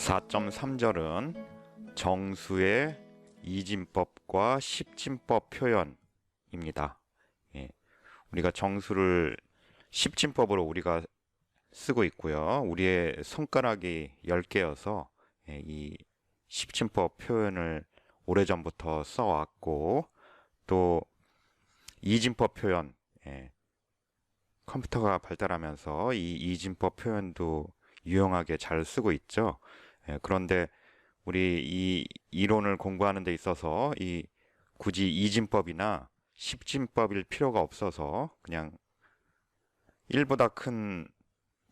4.3절은 정수의 이진법과 십진법 표현입니다. 우리가 정수를 십진법으로 우리가 쓰고 있고요. 우리의 손가락이 10개여서 이 십진법 표현을 오래전부터 써왔고, 또 이진법 표현, 컴퓨터가 발달하면서 이 이진법 표현도 유용하게 잘 쓰고 있죠. 그런데 우리 이 이론을 공부하는 데 있어서 굳이 이진법이나 십진법일 필요가 없어서 그냥 1보다 큰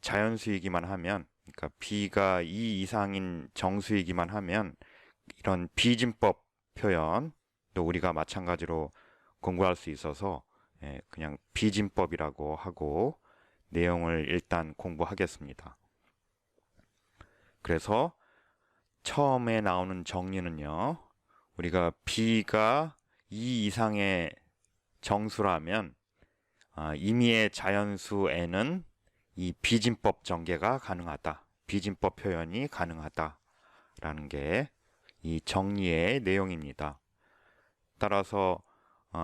자연수이기만 하면, 그러니까 b가 2 이상인 정수이기만 하면 이런 비진법 표현도 우리가 마찬가지로 공부할 수 있어서 그냥 비진법이라고 하고 내용을 일단 공부하겠습니다. 그래서 처음에 나오는 정리는요, 우리가 b가 2 이상의 정수라면 임의의 자연수 n은 이 비진법 전개가 가능하다, 비진법 표현이 가능하다라는 게 이 정리의 내용입니다. 따라서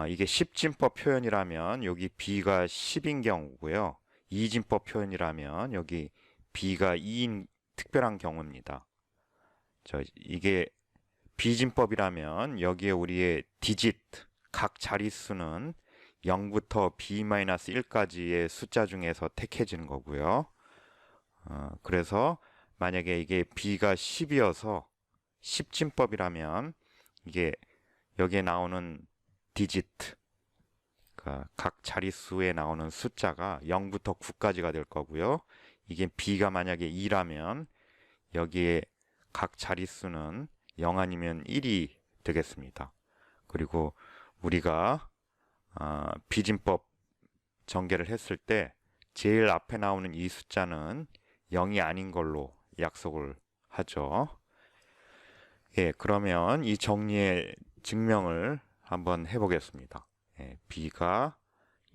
이게 십진법 표현이라면 여기 b가 10인 경우고요. 이진법 표현이라면 여기 b가 2인 특별한 경우입니다. 이게 비진법이라면 여기에 우리의 디지트, 각 자릿수는 0부터 b-1까지의 숫자 중에서 택해지는 거고요. 그래서 만약에 이게 b가 10이어서 십진법이라면 이게 여기에 나오는 디지트, 그러니까 각 자릿수에 나오는 숫자가 0부터 9까지가 될 거고요. 이게 b가 만약에 2라면 여기에 각 자릿수는 0 아니면 1이 되겠습니다. 그리고 우리가 비진법 전개를 했을 때 제일 앞에 나오는 이 숫자는 0이 아닌 걸로 약속을 하죠. 그러면 이 정리의 증명을 한번 해보겠습니다. b가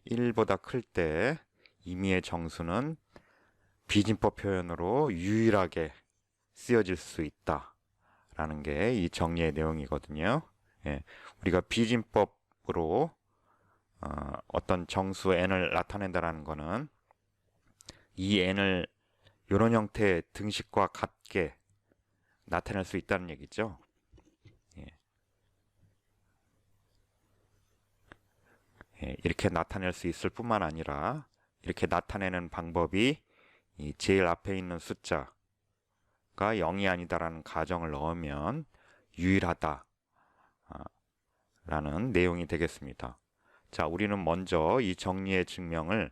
1보다 클 때 임의의 정수는 비진법 표현으로 유일하게 쓰여질 수 있다라는 게 이 정리의 내용이거든요. 우리가 비진법으로 어떤 정수 n을 나타낸다라는 것은 이 n을 이런 형태의 등식과 같게 나타낼 수 있다는 얘기죠. 이렇게 나타낼 수 있을 뿐만 아니라 이렇게 나타내는 방법이 이 제일 앞에 있는 숫자가 0이 아니다라는 가정을 넣으면 유일하다라는 내용이 되겠습니다. 자, 우리는 먼저 이 정리의 증명을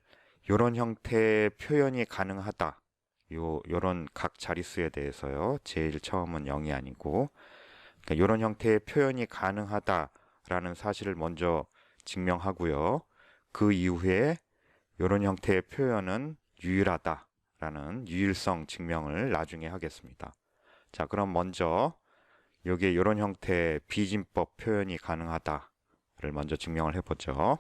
이런 형태의 표현이 가능하다, 요런 각 자릿수에 대해서요. 제일 처음은 0이 아니고, 그러니까 이런 형태의 표현이 가능하다라는 사실을 먼저 증명하고요. 그 이후에 이런 형태의 표현은 유일하다라는 유일성 증명을 나중에 하겠습니다. 자, 그럼 먼저 여기에 이런 형태의 비진법 표현이 가능하다를 먼저 증명을 해보죠.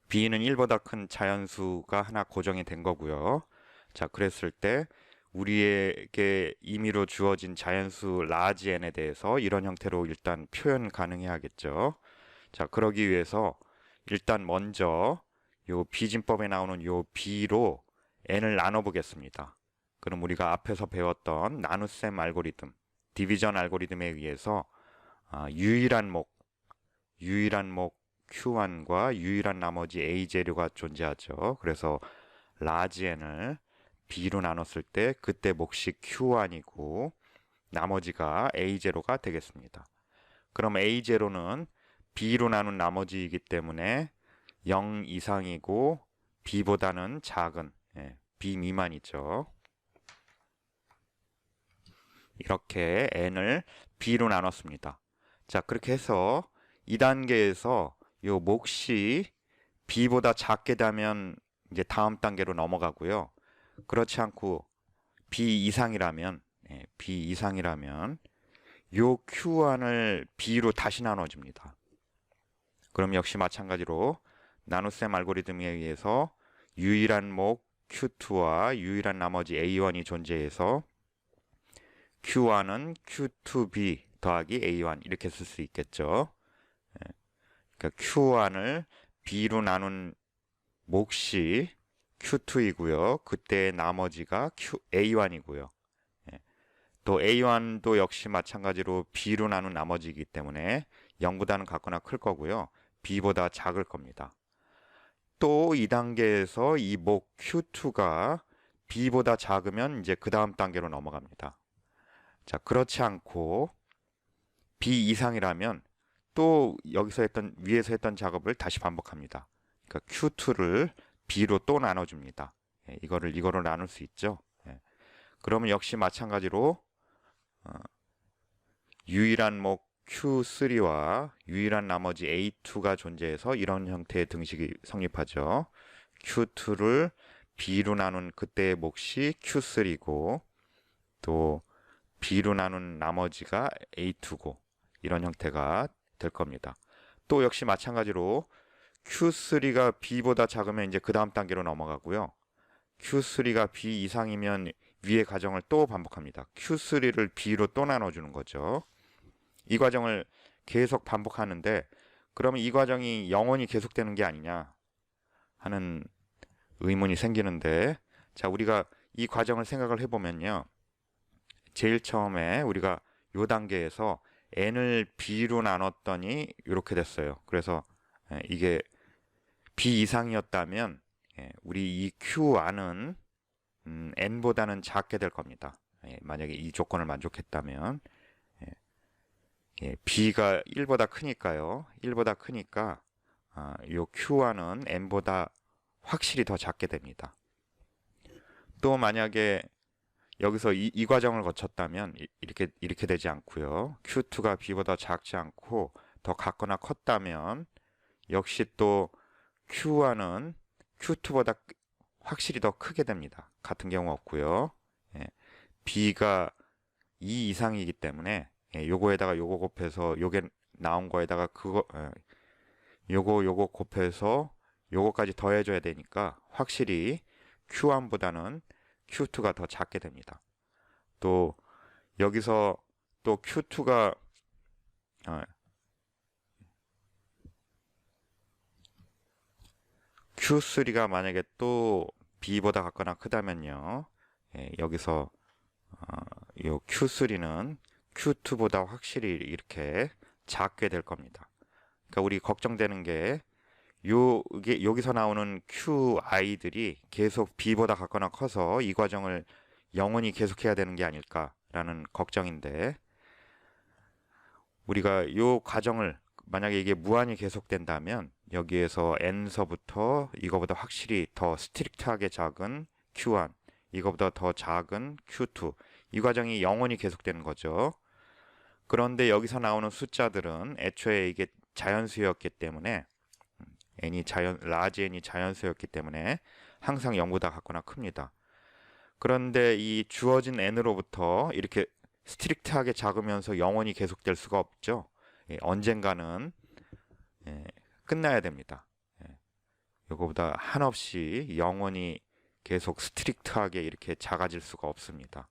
b는 1보다 큰 자연수가 하나 고정이 된 거고요. 자, 그랬을 때 우리에게 임의로 주어진 자연수 라지 n에 대해서 이런 형태로 일단 표현 가능해야겠죠. 자, 그러기 위해서 일단 먼저 요 비진법에 나오는 요 b로 n을 나눠 보겠습니다. 그럼 우리가 앞에서 배웠던 나눗셈 알고리즘, 디비전 알고리즘에 의해서 유일한 목 Q1과 유일한 나머지 A 재료가 존재하죠. 그래서 라지 n을 b로 나눴을 때 그때 몫이 Q1이고 나머지가 A 제로가 되겠습니다. 그럼 A 제로는 b로 나눈 나머지이기 때문에 0 이상이고 b보다는 작은 b 미만이죠. 이렇게 n을 b로 나눴습니다. 자, 그렇게 해서 2단계에서 요 몫이 b보다 작게 되면 이제 다음 단계로 넘어가고요. 그렇지 않고 b 이상이라면 요 Q1을 b로 다시 나눠줍니다. 그럼 역시 마찬가지로 나눗셈 알고리즘에 의해서 유일한 목 Q2와 유일한 나머지 A1이 존재해서 Q1은 Q2B 더하기 A1 이렇게 쓸 수 있겠죠. 그러니까 Q1을 B로 나눈 몫이 Q2이고요. 그때 나머지가 A1이고요. 또 A1도 역시 마찬가지로 B로 나눈 나머지이기 때문에 0보다는 같거나 클 거고요. B보다 작을 겁니다. 또 이 단계에서 이 목 Q2가 B보다 작으면 이제 그 다음 단계로 넘어갑니다. 자, 그렇지 않고 B 이상이라면 또 여기서 위에서 했던 작업을 다시 반복합니다. 그러니까 Q2를 B로 또 나눠줍니다. 이거로 나눌 수 있죠. 그러면 역시 마찬가지로 유일한 목 Q3와 유일한 나머지 A2가 존재해서 이런 형태의 등식이 성립하죠. Q2를 B로 나눈 그때의 몫이 Q3고 또 B로 나눈 나머지가 A2고 이런 형태가 될 겁니다. 또 역시 마찬가지로 Q3가 B보다 작으면 이제 그 다음 단계로 넘어가고요. Q3가 B 이상이면 위의 과정을 또 반복합니다. Q3를 B로 또 나눠주는 거죠. 이 과정을 계속 반복하는데 그러면 이 과정이 영원히 계속되는 게 아니냐 하는 의문이 생기는데, 자, 우리가 이 과정을 생각을 해보면요. 제일 처음에 우리가 이 단계에서 n을 b로 나눴더니 이렇게 됐어요. 그래서 이게 b 이상이었다면 우리 이 q안은 n보다는 작게 될 겁니다. 만약에 이 조건을 만족했다면 b가 1보다 크니까요. 1보다 크니까 이 q안은 n보다 확실히 더 작게 됩니다. 또 만약에 여기서 이 과정을 거쳤다면 이렇게 되지 않고요. Q2가 B보다 작지 않고 더 같거나 컸다면 역시 또 Q1은 Q2보다 확실히 더 크게 됩니다. 같은 경우 없고요. B가 2 이상이기 때문에 요거에다가 요거 곱해서 요게 나온 거에다가 요거 곱해서 요거까지 더해줘야 되니까 확실히 Q1보다는 Q2가 더 작게 됩니다. 또 여기서 또 Q2가 Q3가 만약에 또 B보다 같거나 크다면요. 여기서 요 Q3는 Q2보다 확실히 이렇게 작게 될 겁니다. 그러니까 우리 걱정되는 게 여기서 나오는 QI들이 계속 B보다 같거나 커서 이 과정을 영원히 계속해야 되는 게 아닐까라는 걱정인데, 우리가 이 과정을 만약에 이게 무한히 계속된다면 여기에서 n서부터 이거보다 확실히 더 스트릭트하게 작은 Q1, 이거보다 더 작은 Q2, 이 과정이 영원히 계속되는 거죠. 그런데 여기서 나오는 숫자들은 애초에 이게 자연수였기 때문에 라지 n이 자연수였기 때문에 항상 0보다 같거나 큽니다. 그런데 이 주어진 n으로부터 이렇게 스트릭트하게 작으면서 영원히 계속될 수가 없죠. 언젠가는 끝나야 됩니다. 이거보다 한없이 영원히 계속 스트릭트하게 이렇게 작아질 수가 없습니다.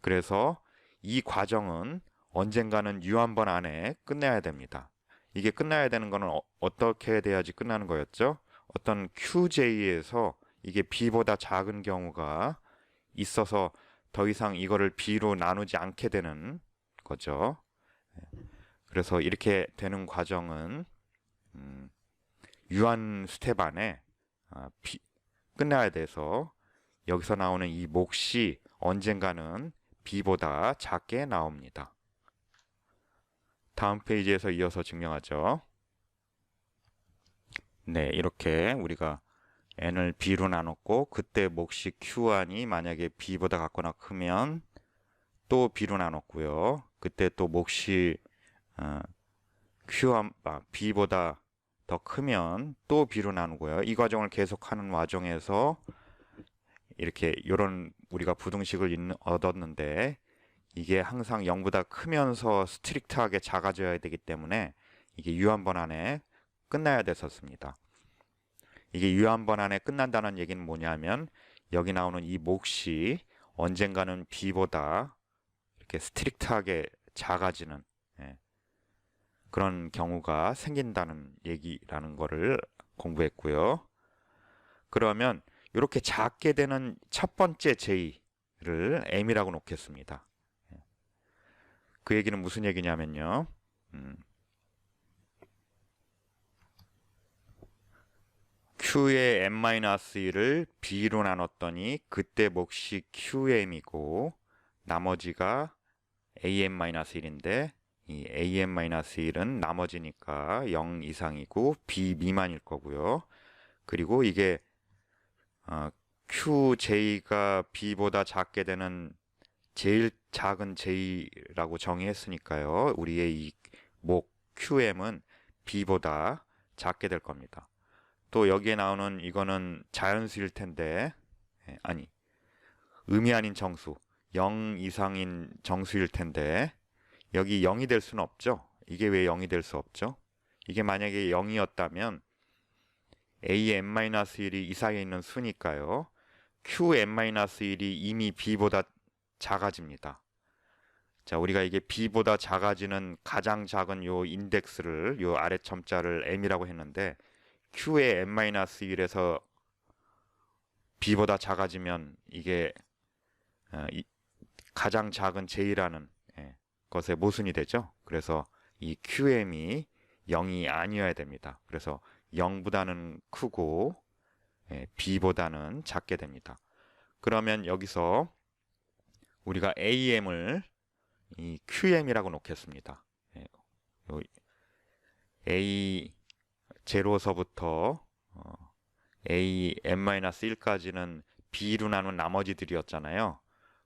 그래서 이 과정은 언젠가는 유한번 안에 끝내야 됩니다. 이게 끝나야 되는 거는 어떻게 돼야지 끝나는 거였죠? 어떤 QJ에서 이게 B보다 작은 경우가 있어서 더 이상 이거를 B로 나누지 않게 되는 거죠. 그래서 이렇게 되는 과정은 유한 스텝 안에 끝나야 돼서 여기서 나오는 이 몫이 언젠가는 B보다 작게 나옵니다. 다음 페이지에서 이어서 증명하죠. 네, 이렇게 우리가 n을 b로 나눴고 그때 몫이 q1이 만약에 b보다 같거나 크면 또 b로 나눴고요. 그때 또 몫이 b보다 더 크면 또 b로 나누고요. 이 과정을 계속하는 과정에서 이렇게 이런 우리가 부등식을 얻었는데 이게 항상 0보다 크면서 스트릭트하게 작아져야 되기 때문에 이게 유한번 안에 끝나야 됐었습니다. 이게 유한번 안에 끝난다는 얘기는 뭐냐면 여기 나오는 이 몫이 언젠가는 b보다 이렇게 스트릭트하게 작아지는 예, 그런 경우가 생긴다는 얘기라는 거를 공부했고요. 그러면 이렇게 작게 되는 첫 번째 j를 m이라고 놓겠습니다. 그 얘기는 무슨 얘기냐면요. Q의 m-1을 B로 나눴더니 그때 몫이 QM이고 나머지가 AM-1인데 이 AM-1은 나머지니까 0 이상이고 B 미만일 거고요. 그리고 이게 QJ가 B보다 작게 되는 제일 작은 J라고 정의했으니까요. 우리의 이 목 QM은 B보다 작게 될 겁니다. 또 여기에 나오는 이거는 자연수일 텐데 아니 음이 아닌 정수 0 이상인 정수일 텐데 여기 0이 될 수는 없죠. 이게 왜 0이 될 수 없죠? 이게 만약에 0이었다면 AM-1이 이 사이에 있는 수니까요. QM-1이 이미 B보다 작아집니다. 자, 우리가 이게 B보다 작아지는 가장 작은 요 인덱스를 요 아래 첨자를 M이라고 했는데 Q의 m-1에서 B보다 작아지면 이게 가장 작은 J라는 것의 모순이 되죠. 그래서 이 QM이 0이 아니어야 됩니다. 그래서 0보다는 크고 B보다는 작게 됩니다. 그러면 여기서 우리가 AM을 이 QM이라고 놓겠습니다. A 제로서부터 A m-1까지는 B로 나눈 나머지들이었잖아요.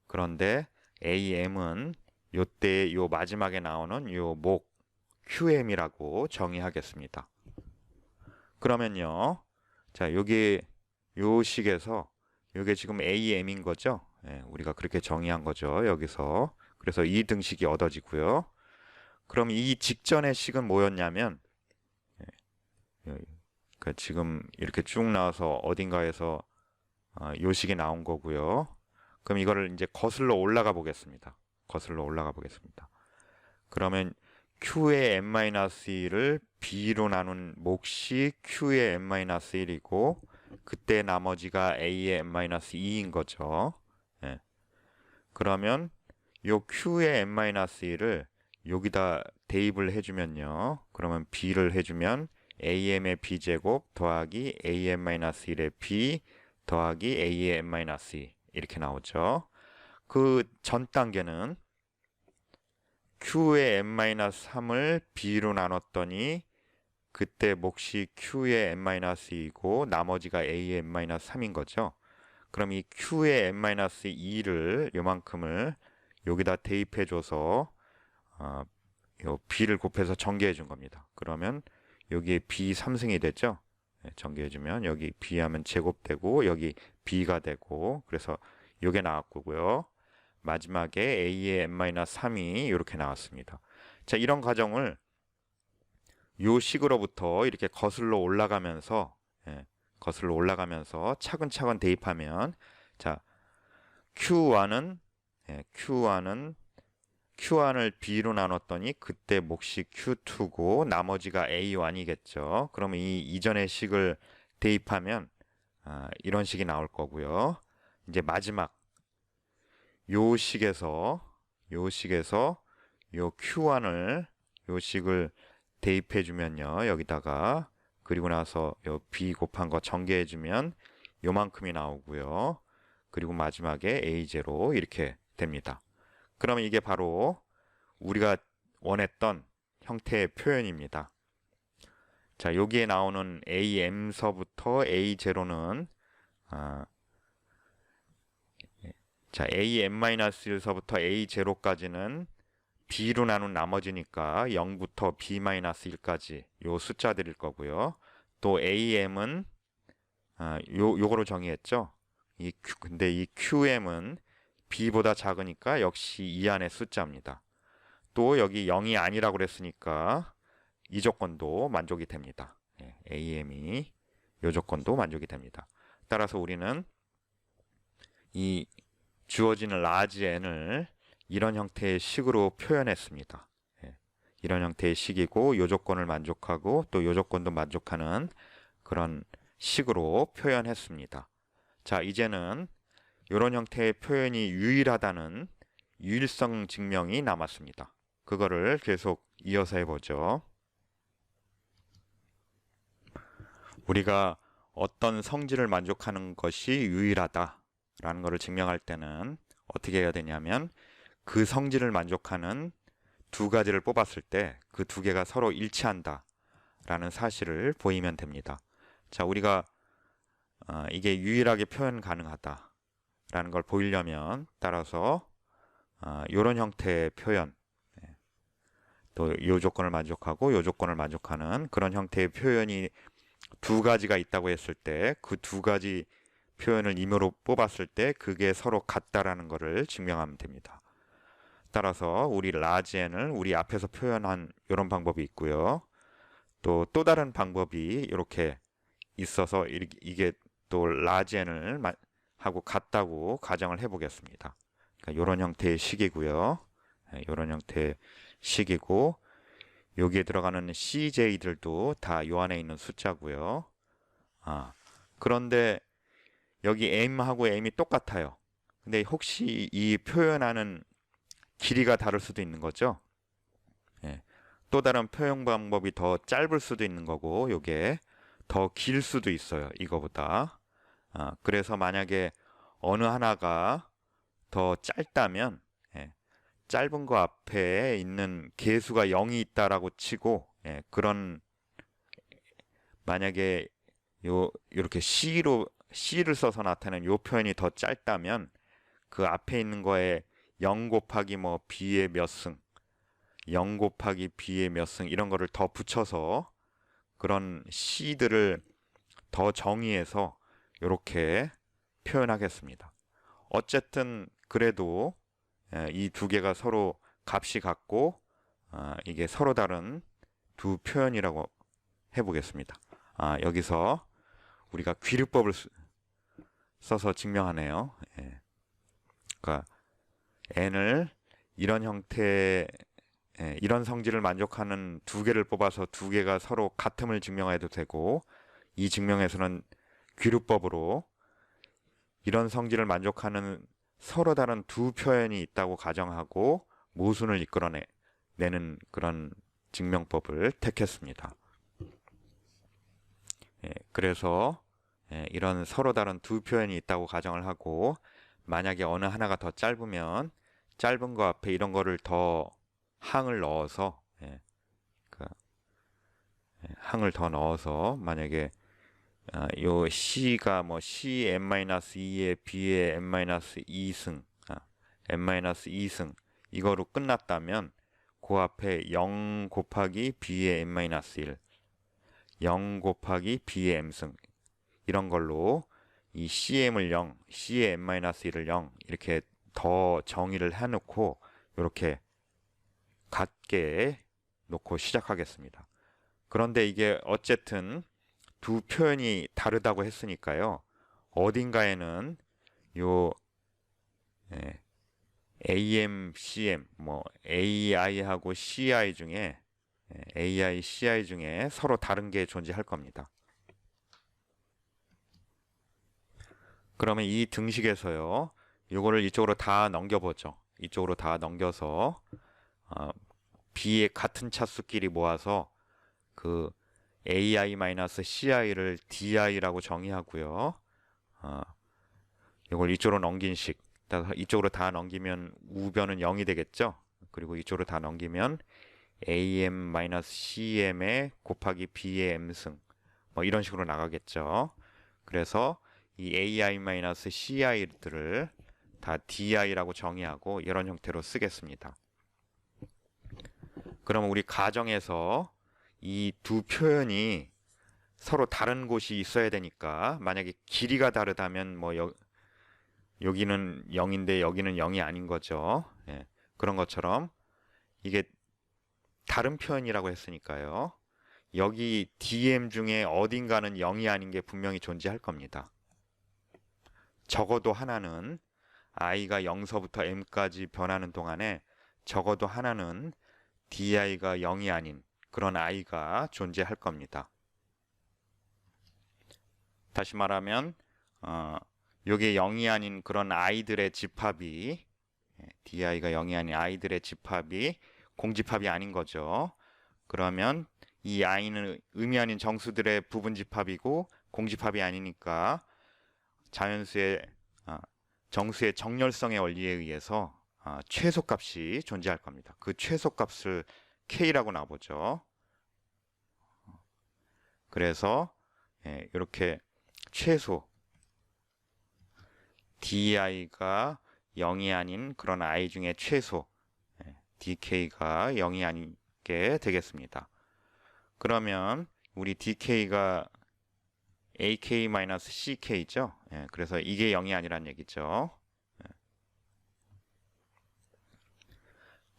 그런데 AM은 요때 요 마지막에 나오는 요 목 QM이라고 정의하겠습니다. 그러면요. 자, 여기 요 식에서 요게 지금 AM인 거죠? 우리가 그렇게 정의한 거죠. 여기서. 그래서 이 등식이 얻어지고요. 그럼 이 직전의 식은 뭐였냐면 그러니까 지금 이렇게 쭉 나와서 어딘가에서 요 식이 나온 거고요. 그럼 이거를 이제 거슬러 올라가 보겠습니다. 거슬러 올라가 보겠습니다. 그러면 Q의 m-1을 B로 나눈 몫이 Q의 m-1이고 그때 나머지가 A의 m-2인 거죠. 예. 그러면 요 Q의 m-1를 여기다 대입을 해주면요. 그러면 B를 해주면 AM의 B제곱 더하기 AM-1의 B 더하기 A의 m-2 이렇게 나오죠. 그 전 단계는 Q의 m-3을 B로 나눴더니 그때 몫이 Q의 m-2이고 나머지가 A의 m-3인 거죠. 그럼 이 Q의 m-2를 요만큼을 여기다 대입해줘서 요 B를 곱해서 전개해 준 겁니다. 그러면 여기에 B 3승이 되죠. 전개해주면 여기 B 하면 제곱되고 여기 B가 되고 그래서 요게 나왔고요. 마지막에 A의 m-3이 이렇게 나왔습니다. 자, 이런 과정을 요 식으로부터 이렇게 거슬러 올라가면서 차근차근 대입하면 자, Q1을 B로 나눴더니 그때 몫이 Q2고 나머지가 A1이겠죠. 그러면 이 이전의 식을 대입하면 이런 식이 나올 거고요. 이제 마지막 요 식에서 요 Q1을 요 식을 대입해 주면요. 여기다가 그리고 나서 요 B 곱한 거 전개해 주면 요만큼이 나오고요. 그리고 마지막에 A0 이렇게 됩니다. 그러면 이게 바로 우리가 원했던 형태의 표현입니다. 자, 여기에 나오는 AM서부터 A0는 자, AM-1서부터 A0까지는 B로 나눈 나머지니까 0부터 B-1까지 요 숫자들일 거고요. 또 AM은 요거로 정의했죠. 근데 이 QM은 B보다 작으니까 역시 이 안의 숫자입니다. 또 여기 0이 아니라고 그랬으니까 이 조건도 만족이 됩니다. AM이 요 조건도 만족이 됩니다. 따라서 우리는 이 주어지는 large n을 이런 형태의 식으로 표현했습니다. 예, 이런 형태의 식이고 요 조건을 만족하고 또 요 조건도 만족하는 그런 식으로 표현했습니다. 자, 이제는 이런 형태의 표현이 유일하다는 유일성 증명이 남았습니다. 그거를 계속 이어서 해보죠. 우리가 어떤 성질을 만족하는 것이 유일하다라는 것을 증명할 때는 어떻게 해야 되냐면 그 성질을 만족하는 두 가지를 뽑았을 때 그 두 개가 서로 일치한다라는 사실을 보이면 됩니다. 자, 우리가 이게 유일하게 표현 가능하다라는 걸 보이려면 따라서 이런 형태의 표현, 또 이 조건을 만족하고 이 조건을 만족하는 그런 형태의 표현이 두 가지가 있다고 했을 때 그 두 가지 표현을 임의로 뽑았을 때 그게 서로 같다라는 것을 증명하면 됩니다. 따라서 우리 large n을 우리 앞에서 표현한 이런 방법이 있고요. 또 다른 방법이 이렇게 있어서 이게 또 large n을 하고 같다고 가정을 해보겠습니다. 그러니까 이런 형태의 식이고요. 이런 형태의 식이고 여기에 들어가는 CJ들도 다 요 안에 있는 숫자고요. 그런데 여기 M하고 M이 똑같아요. 근데 혹시 이 표현하는 길이가 다를 수도 있는 거죠. 예. 또 다른 표현 방법이 더 짧을 수도 있는 거고 요게 더 길 수도 있어요. 이거보다. 그래서 만약에 어느 하나가 더 짧다면 짧은 거 앞에 있는 개수가 0이 있다라고 치고 그런 만약에 요렇게 C를 써서 나타낸 요 표현이 더 짧다면 그 앞에 있는 거에 0 곱하기 뭐 B의 몇 승, 0 곱하기 B의 몇 승 이런 거를 더 붙여서 그런 C들을 더 정의해서 이렇게 표현하겠습니다. 어쨌든 그래도 이 두 개가 서로 값이 같고 이게 서로 다른 두 표현이라고 해보겠습니다. 여기서 우리가 귀류법을 써서 증명하네요. 그러니까 n을 이런 형태 이런 성질을 만족하는 두 개를 뽑아서 두 개가 서로 같음을 증명해도 되고 이 증명에서는 귀류법으로 이런 성질을 만족하는 서로 다른 두 표현이 있다고 가정하고 모순을 이끌어내는 그런 증명법을 택했습니다. 그래서 이런 서로 다른 두 표현이 있다고 가정을 하고 만약에 어느 하나가 더 짧으면 짧은 거 앞에 이런 거를 더 항을 넣어서 항을 더 넣어서 만약에 요 C가 뭐 Cn-2의 B의 n-2승 n-2승 이거로 끝났다면 그 앞에 0 곱하기 B의 n-1 0 곱하기 B의 m승 이런 걸로 이 CM을 0, C의 n-1을 0 이렇게 더 정의를 해놓고 이렇게 같게 놓고 시작하겠습니다. 그런데 이게 어쨌든 두 표현이 다르다고 했으니까요. 어딘가에는 요 AM, CM, 뭐 AI하고 CI 중에 AI, CI 중에 서로 다른 게 존재할 겁니다. 그러면 이 등식에서요. 요거를 이쪽으로 다 넘겨보죠. 이쪽으로 다 넘겨서 B의 같은 차수끼리 모아서 그 AI-CI를 DI라고 정의하고요. 이걸 이쪽으로 넘긴 식. 이쪽으로 다 넘기면 우변은 0이 되겠죠. 그리고 이쪽으로 다 넘기면 AM-CM에 곱하기 B의 m승 뭐 이런 식으로 나가겠죠. 그래서 이 AI-CI들을 다 DI라고 정의하고 이런 형태로 쓰겠습니다. 그러면 우리 가정에서 이 두 표현이 서로 다른 곳이 있어야 되니까 만약에 길이가 다르다면 뭐 여기는 0인데 여기는 0이 아닌 거죠. 그런 것처럼 이게 다른 표현이라고 했으니까요. 여기 dm 중에 어딘가는 0이 아닌 게 분명히 존재할 겁니다. 적어도 하나는 i가 0서부터 m까지 변하는 동안에 적어도 하나는 di가 0이 아닌 그런 i가 존재할 겁니다. 다시 말하면 요게 0이 아닌 그런 i들의 집합이 di가 0이 아닌 i들의 집합이 공집합이 아닌 거죠. 그러면 이 i는 의미 아닌 정수들의 부분 집합이고 공집합이 아니니까 자연수의 정수의 정렬성의 원리에 의해서 최소값이 존재할 겁니다. 그 최소값을 k라고 놔보죠. 그래서 이렇게 최소 di가 0이 아닌 그런 i 중에 최소 dk가 0이 아닌 게 되겠습니다. 그러면 우리 dk가 ak-ck죠. 그래서 이게 0이 아니란 얘기죠.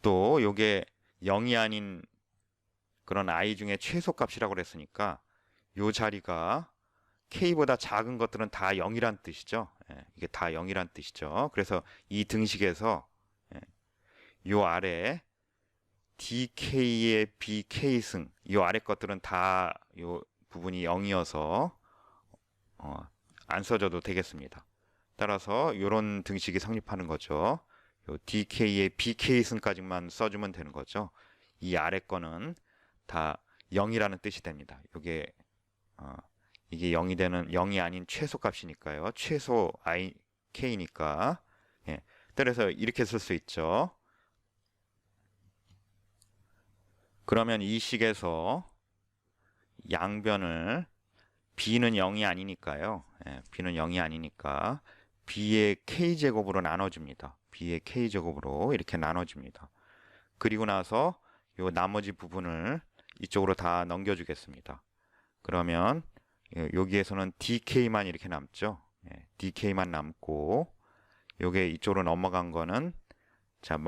또 요게 0이 아닌 그런 i 중에 최소값이라고 그랬으니까 요 자리가 k보다 작은 것들은 다 0이란 뜻이죠. 이게 다 0이란 뜻이죠. 그래서 이 등식에서 요 아래 dk의 bk승 요 아래 것들은 다 요 부분이 0이어서 안 써줘도 되겠습니다. 따라서 이런 등식이 성립하는 거죠. 요 dk의 bk승까지만 써주면 되는 거죠. 이 아래 거는 다 0이라는 뜻이 됩니다. 이게 0이 아닌 최소값이니까요. 최소 k니까. 따라서 이렇게 쓸 수 있죠. 그러면 이 식에서 양변을 b는 0이 아니니까요. b는 0이 아니니까 b의 k제곱으로 나눠줍니다. b의 k제곱으로 이렇게 나눠줍니다. 그리고 나서 요 나머지 부분을 이쪽으로 다 넘겨주겠습니다. 그러면 여기에서는 dk만 이렇게 남죠. dk만 남고 요게 이쪽으로 넘어간 거는 자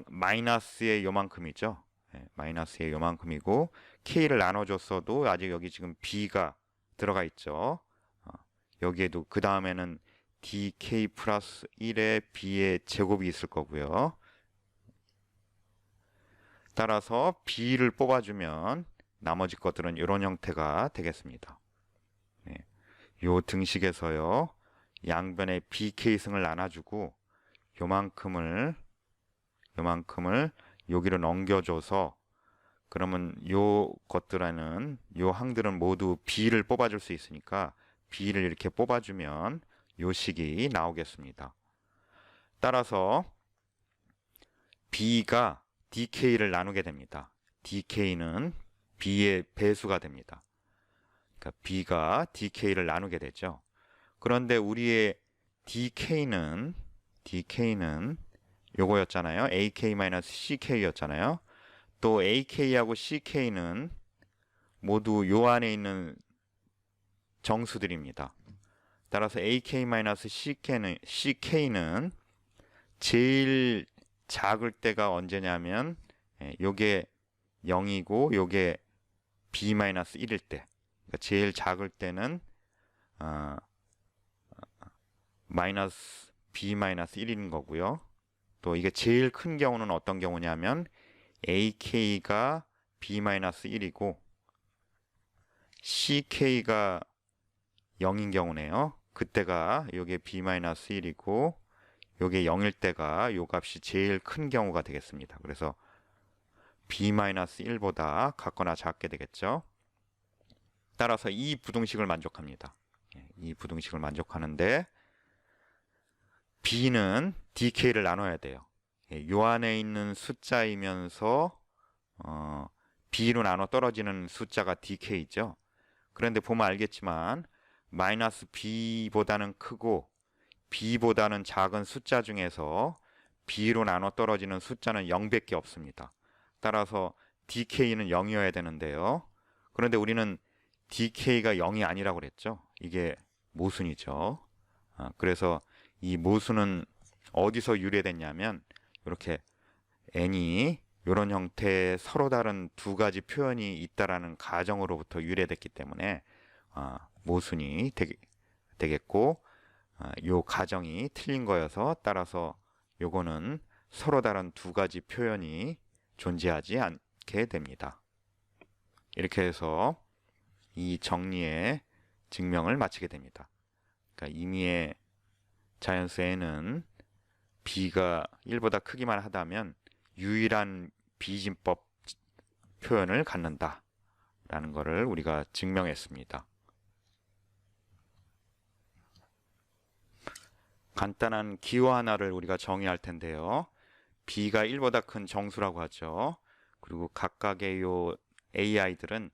마이너스의 요만큼이죠. 마이너스의 요만큼이고 k를 나눠줬어도 아직 여기 지금 b가 들어가 있죠. 여기에도 그 다음에는 dk 플러스 1의 b의 제곱이 있을 거고요. 따라서 b를 뽑아주면 나머지 것들은 이런 형태가 되겠습니다. 요 등식에서요 양변의 bk승을 나눠주고 요만큼을 여기로 넘겨줘서 그러면 요 것들에는 요 항들은 모두 b를 뽑아줄 수 있으니까 b를 이렇게 뽑아주면 요 식이 나오겠습니다. 따라서 b가 dk를 나누게 됩니다. dk는 b의 배수가 됩니다. 그러니까 b가 dk를 나누게 되죠. 그런데 우리의 dk는 요거였잖아요. ak-ck였잖아요. 또 ak하고 ck는 모두 요 안에 있는 정수들입니다. 따라서 ak-ck는 제일 작을 때가 언제냐면 요게 0이고 요게 b-1일 때. 그러니까 제일 작을 때는 마이너스 b-1인 거고요. 또 이게 제일 큰 경우는 어떤 경우냐면 ak가 b-1이고 ck가 0인 경우네요. 그때가 요게 b-1이고 요게 0일 때가 요 값이 제일 큰 경우가 되겠습니다. 그래서 b-1보다 같거나 작게 되겠죠. 따라서 이 부등식을 만족합니다. 이 부등식을 만족하는데 b는 dk를 나눠야 돼요. 요 안에 있는 숫자이면서 b로 나눠 떨어지는 숫자가 dk죠. 그런데 보면 알겠지만 마이너스 b보다는 크고 b보다는 작은 숫자 중에서 b로 나눠 떨어지는 숫자는 0밖에 없습니다. 따라서 dk는 0이어야 되는데요. 그런데 우리는 dk가 0이 아니라고 그랬죠. 이게 모순이죠. 그래서 이 모순은 어디서 유래됐냐면 이렇게 n이 이런 형태의 서로 다른 두 가지 표현이 있다라는 가정으로부터 유래됐기 때문에 모순이 되겠고, 요 가정이 틀린 거여서 따라서 요거는 서로 다른 두 가지 표현이 존재하지 않게 됩니다. 이렇게 해서 이 정리의 증명을 마치게 됩니다. 그러니까 임의의 자연수에는 b가 1보다 크기만 하다면 유일한 비진법 표현을 갖는다 라는 것을 우리가 증명했습니다. 간단한 기호 하나를 우리가 정의할 텐데요. b가 1보다 큰 정수라고 하죠. 그리고 각각의 요 ai들은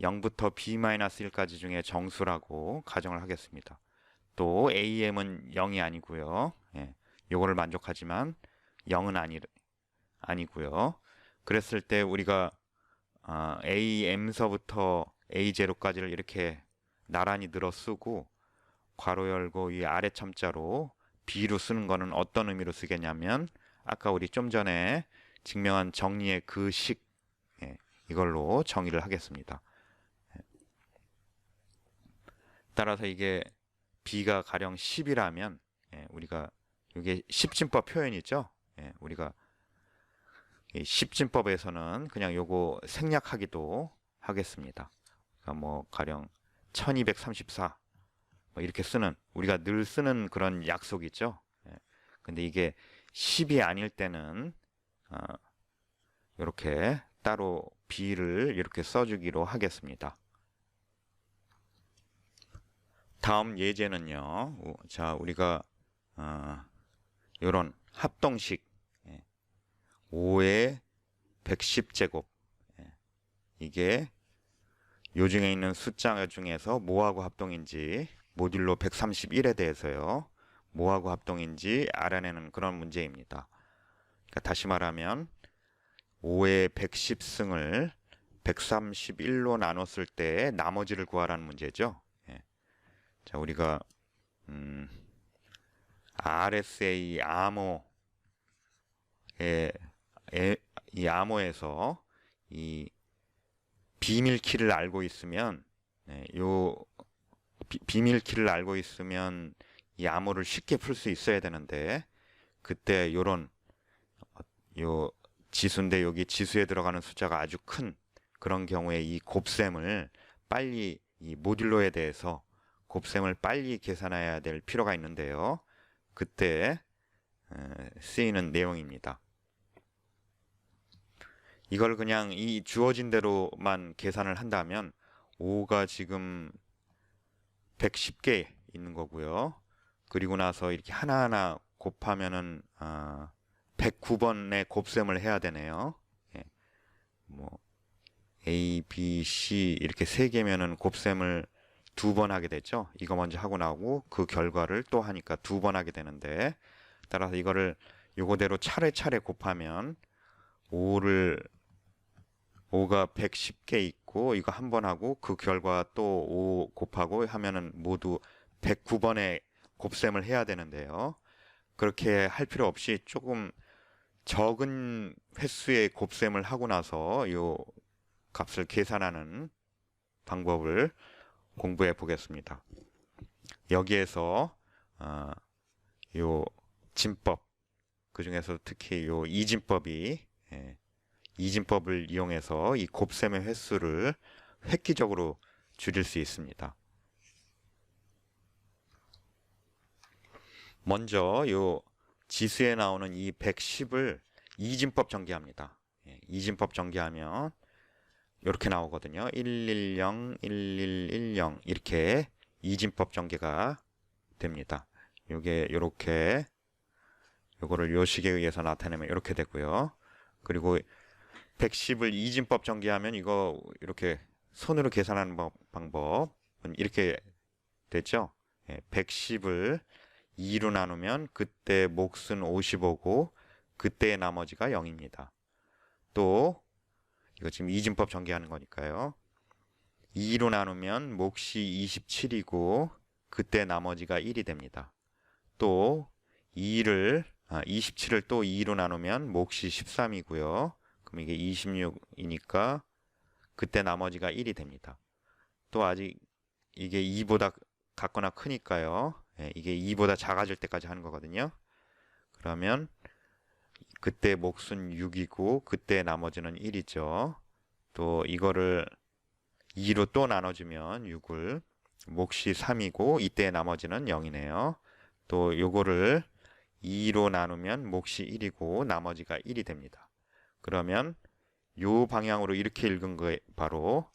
0부터 b-1까지 중에 정수라고 가정을 하겠습니다. 또 am은 0이 아니고요. 요거를 만족하지만 0은 아니고요. 그랬을 때 우리가 am서부터 a0까지를 이렇게 나란히 늘어 쓰고 괄호 열고 이 아래 첨자로 b로 쓰는 거는 어떤 의미로 쓰겠냐면 아까 우리 좀 전에 증명한 정리의 그 식 이걸로 정의를 하겠습니다. 따라서 이게 b가 가령 10이라면 우리가 이게 10진법 표현이죠. 우리가 10진법에서는 그냥 요거 생략하기도 하겠습니다. 그러니까 뭐 가령 1234 뭐 이렇게 쓰는 우리가 늘 쓰는 그런 약속이죠. 근데 이게 10이 아닐 때는 이렇게 따로 b를 이렇게 써주기로 하겠습니다. 다음 예제는요. 자, 우리가 이런 합동식 5의 110제곱 이게 요중에 있는 숫자 중에서 뭐하고 합동인지 모듈로 131에 대해서요. 뭐하고 합동인지 알아내는 그런 문제입니다. 그러니까 다시 말하면 5의 110승을 131로 나눴을 때 나머지를 구하라는 문제죠. 자, 우리가 RSA 이 암호에서 이 비밀키를 알고 있으면 비밀키를 알고 있으면 이 암호를 쉽게 풀 수 있어야 되는데 그때 요런 요 지수인데 여기 지수에 들어가는 숫자가 아주 큰 그런 경우에 이 곱셈을 빨리 이 모듈로에 대해서 곱셈을 빨리 계산해야 될 필요가 있는데요. 그때 쓰이는 내용입니다. 이걸 그냥 이 주어진 대로만 계산을 한다면 5가 지금 110개 있는 거고요. 그리고 나서 이렇게 하나하나 곱하면은 109번의 곱셈을 해야 되네요. 뭐 A, B, C 이렇게 세 개면은 곱셈을 2번 하게 되죠. 이거 먼저 하고 나오고 그 결과를 또 하니까 2번 하게 되는데 따라서 이거를 요거대로 차례차례 곱하면 5가 110개 있고 이거 한 번 하고 그 결과 또 5 곱하고 하면은 모두 109번의 곱셈을 해야 되는데요. 그렇게 할 필요 없이 조금 적은 횟수의 곱셈을 하고 나서 요 값을 계산하는 방법을 공부해 보겠습니다. 여기에서 요 진법 그 중에서 특히 요 이진법이 이진법을 이용해서 이 곱셈의 횟수를 획기적으로 줄일 수 있습니다. 먼저 요 지수에 나오는 이 110을 이진법 전개합니다. 이진법 전개하면 이렇게 나오거든요. 110, 1110 이렇게 이진법 전개가 됩니다. 요게 요렇게 요거를 요식에 의해서 나타내면 이렇게 되고요. 그리고 110을 이진법 전개하면 이거 이렇게 손으로 계산하는 방법은 이렇게 됐죠. 110을 2로 나누면 그때 몫은 55고 그때의 나머지가 0입니다. 또 이거 지금 이진법 전개하는 거니까요. 2로 나누면 몫이 27이고 그때 나머지가 1이 됩니다. 또 27을 또 2로 나누면 몫이 13이고요. 그럼 이게 26이니까 그때 나머지가 1이 됩니다. 또 아직 이게 2보다 같거나 크니까요. 예, 이게 2보다 작아질 때까지 하는 거거든요. 그러면 그때 몫은 6이고 그때 나머지는 1이죠. 또 이거를 2로 또 나눠주면 6을 몫이 3이고 이때 나머지는 0이네요. 또 요거를 2로 나누면 몫이 1이고 나머지가 1이 됩니다. 그러면 요 방향으로 이렇게 읽은 거 바로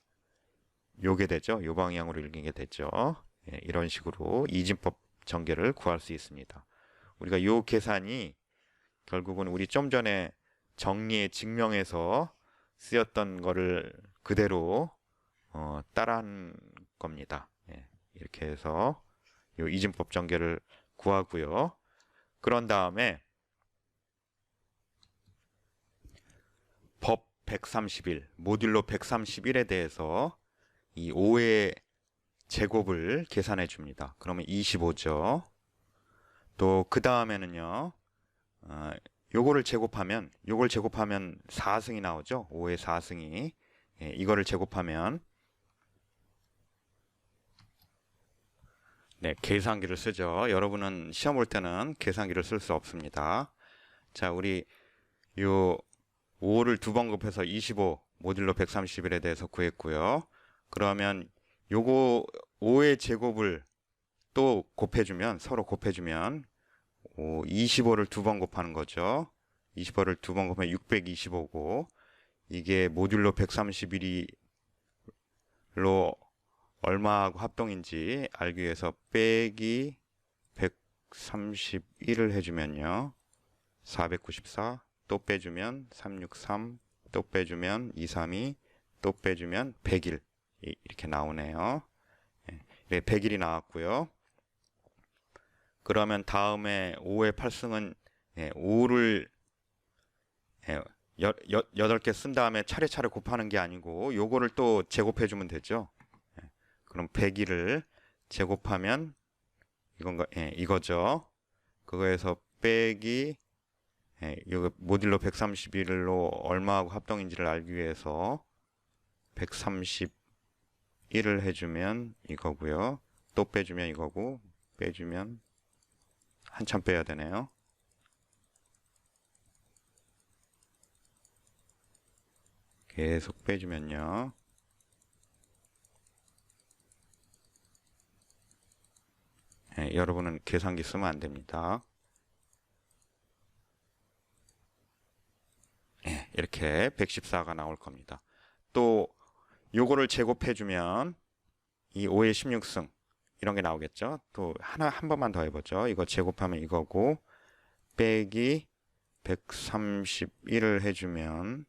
요게 되죠. 요 방향으로 읽은 게 되죠. 예, 이런 식으로 이진법 전개를 구할 수 있습니다. 우리가 요 계산이 결국은 우리 좀 전에 정리의 증명에서 쓰였던 거를 그대로 따라한 겁니다. 예, 이렇게 해서 요 이진법 전개를 구하고요. 그런 다음에 법 131, 모듈로 131에 대해서 이 5의 제곱을 계산해 줍니다. 그러면 25죠. 또 그 다음에는요. 요걸 제곱하면 4승이 나오죠. 5의 4승이. 예, 이거를 제곱하면 네, 계산기를 쓰죠. 여러분은 시험 볼 때는 계산기를 쓸 수 없습니다. 자, 우리 요 5를 두 번 곱해서 25 모듈로 131에 대해서 구했고요. 그러면 요거 5의 제곱을 또 곱해주면 서로 곱해주면 25를 두 번 곱하는 거죠. 25를 두 번 곱하면 625고 이게 모듈로 131로 얼마하고 합동인지 알기 위해서 빼기 131을 해주면요. 494 또 빼주면 363 또 빼주면 232 또 빼주면 101 이렇게 나오네요. 네, 101이 나왔고요. 그러면 다음에 5의 8승은 5를 8개 쓴 다음에 차례차례 곱하는 게 아니고 요거를 또 제곱해 주면 되죠. 그럼 101을 제곱하면 이거죠. 그거에서 빼기 요 모듈로 131로 얼마하고 합동인지를 알기 위해서 131을 해주면 이거고요. 또 빼주면 이거고 빼주면 한참 빼야 되네요. 계속 빼주면요. 여러분은 계산기 쓰면 안 됩니다. 이렇게 114가 나올 겁니다. 또 요거를 제곱해주면 이 5의 16승 이런 게 나오겠죠. 또 한 번만 더 해보죠. 이거 제곱하면 이거고 빼기 131을 해주면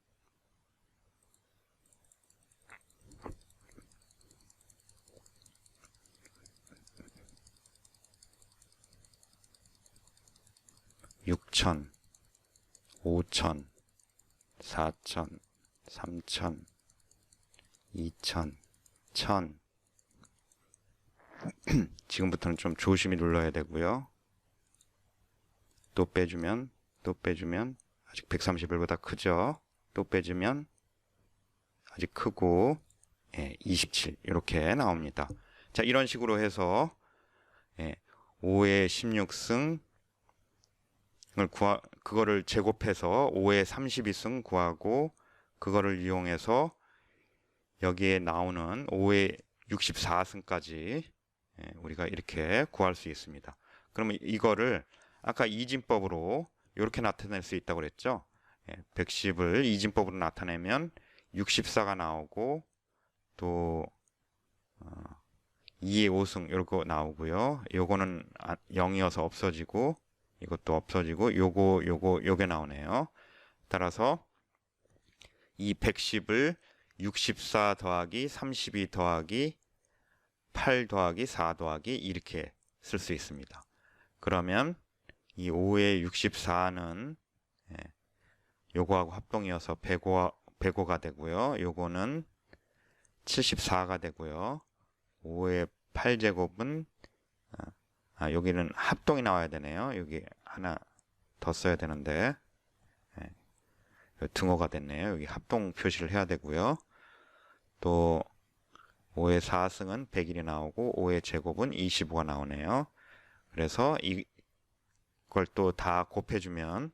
(6,000) 5,000 4,000 3,000 2,000 1,000 지금부터는 좀 조심히 눌러야 되고요. 또 빼주면 아직 131보다 크죠. 또 빼주면 아직 크고 27 이렇게 나옵니다. 자, 이런 식으로 해서 5의 16승 그거를 제곱해서 5의 32승 구하고 그거를 이용해서 여기에 나오는 5의 64승까지 우리가 이렇게 구할 수 있습니다. 그러면 이거를 아까 이진법으로 이렇게 나타낼 수 있다고 그랬죠. 110을 이진법으로 나타내면 64가 나오고 또 2의 5승 이렇게 나오고요. 요거는 0이어서 없어지고 이것도 없어지고 요게 나오네요. 따라서 이 110을 64 더하기 32 더하기 8 더하기 4 더하기 이렇게 쓸 수 있습니다. 그러면 이 5의 64는 요거하고 합동이어서 105가 되고요. 요거는 74가 되고요. 5의 8제곱은 여기는 합동이 나와야 되네요. 여기 하나 더 써야 되는데 등호가 됐네요. 여기 합동 표시를 해야 되고요. 또 5의 4승은 100일이 나오고 5의 제곱은 25가 나오네요. 그래서 이걸 또 다 곱해주면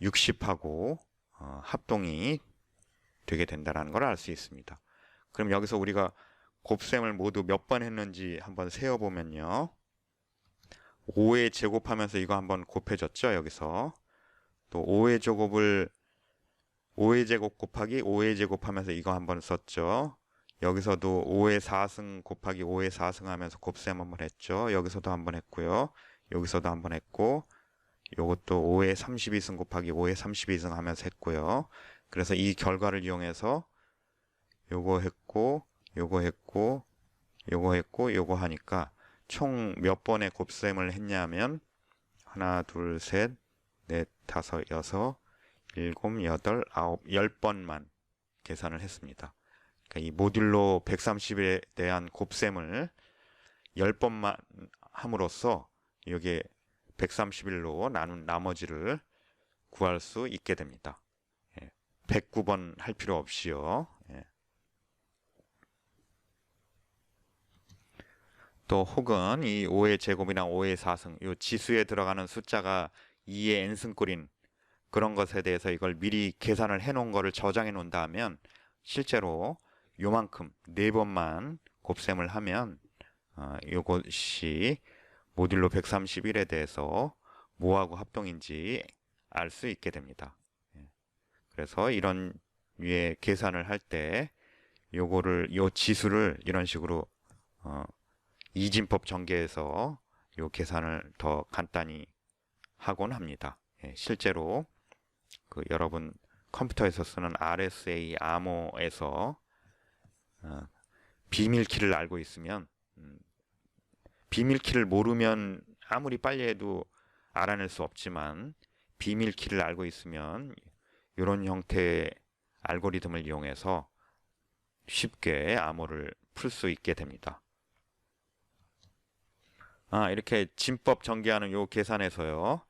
60하고 합동이 되게 된다는 걸 알 수 있습니다. 그럼 여기서 우리가 곱셈을 모두 몇 번 했는지 한번 세어보면요. 5의 제곱하면서 이거 한번 곱해줬죠. 여기서 또 5의 제곱을 5의 제곱 곱하기 5의 제곱하면서 이거 한번 썼죠. 여기서도 5의 4승 곱하기 5의 4승 하면서 곱셈 한번 했죠. 여기서도 한번 했고요. 여기서도 한번 했고, 요것도 5의 32승 곱하기 5의 32승 하면서 했고요. 그래서 이 결과를 이용해서 요거 했고, 요거 했고, 요거 했고, 요거 하니까 총 몇 번의 곱셈을 했냐면 하나, 둘, 셋, 넷, 다섯, 여섯, 일곱, 여덟, 아홉, 10번만 계산을 했습니다. 그러니까 이 모듈로 130에 대한 곱셈을 10번만 함으로써 여기에 131로 나눈 나머지를 구할 수 있게 됩니다. 109번 할 필요 없이요. 또 혹은 이 5의 제곱이나 5의 4승, 이 지수에 들어가는 숫자가 2의 n승꼴인 그런 것에 대해서 이걸 미리 계산을 해 놓은 거를 저장해 놓는다 하면 실제로 요만큼 4번만 곱셈을 하면 이것이 모듈로 131에 대해서 뭐하고 합동인지 알 수 있게 됩니다. 그래서 이런 위에 계산을 할 때 요거를 요 지수를 이런 식으로 이진법 전개해서 요 계산을 더 간단히 하곤 합니다. 실제로 여러분 컴퓨터에서 쓰는 RSA 암호에서 비밀키를 알고 있으면 비밀키를 모르면 아무리 빨리 해도 알아낼 수 없지만 비밀키를 알고 있으면 이런 형태의 알고리즘을 이용해서 쉽게 암호를 풀 수 있게 됩니다. 이렇게 진법 전개하는 요 계산에서요.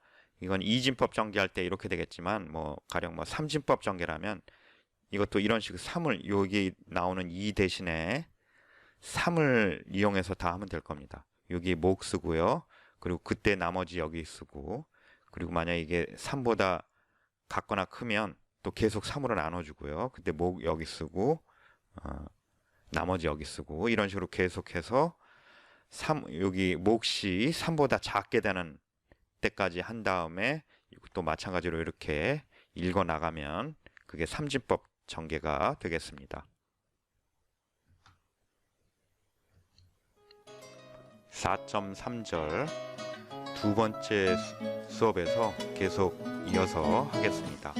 이건 이진법 전개할 때 이렇게 되겠지만 가령 3진법 전개라면 이것도 이런 식으로 3을 여기 나오는 2 대신에 3을 이용해서 다 하면 될 겁니다. 여기 목 쓰고요. 그리고 그때 나머지 여기 쓰고 그리고 만약 이게 3보다 같거나 크면 또 계속 3으로 나눠주고요. 그때 목 여기 쓰고 나머지 여기 쓰고 이런 식으로 계속해서 여기 몫이 3보다 작게 되는 때까지 한 다음에 또 마찬가지로 이렇게 읽어 나가면 그게 3진법 전개가 되겠습니다. 4.3절 두 번째 수업에서 계속 이어서 하겠습니다.